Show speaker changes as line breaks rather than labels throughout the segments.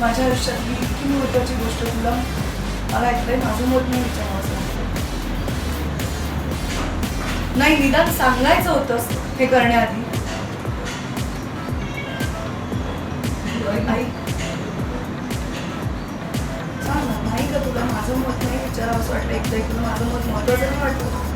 माझ्या आयुष्यातली इतकी महत्त्वाची गोष्ट तुला मला ऐकलंय माझं मत नाही विचारावं असं वाटतं. नाही निदान सांगायचं होतंस हे करण्याआधी. आई सांग ना, नाही का तुला माझं मत नाही विचारावं असं वाटलं एकदा तुला माझं मत महत्त्वाचं नाही वाटतं.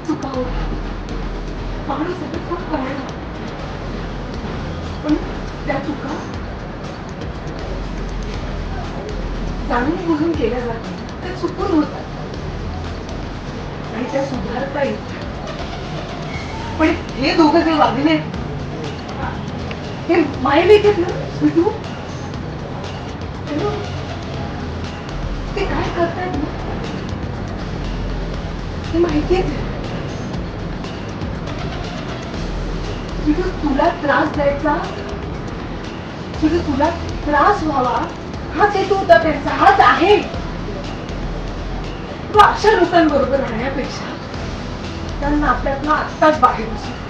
चुका माणूस आहे खूप करायला, पण त्या चुका जाणून बुजून केल्या जातात, त्या चुकून होतात आणि त्या सुधारता येतात. पण हे दोघं जे वागले हे मायलेकीत ना विटू ते काय करतायत ना हे माहितीच आहे. विटू तुला त्रास द्यायचा, तुला त्रास व्हावा हाच हेतू होता त्यांचा, हाच आहे. तू अशा लोकांबरोबर राहण्यापेक्षा त्यांना आपल्यातनं आत्ताच बाहेर बसू.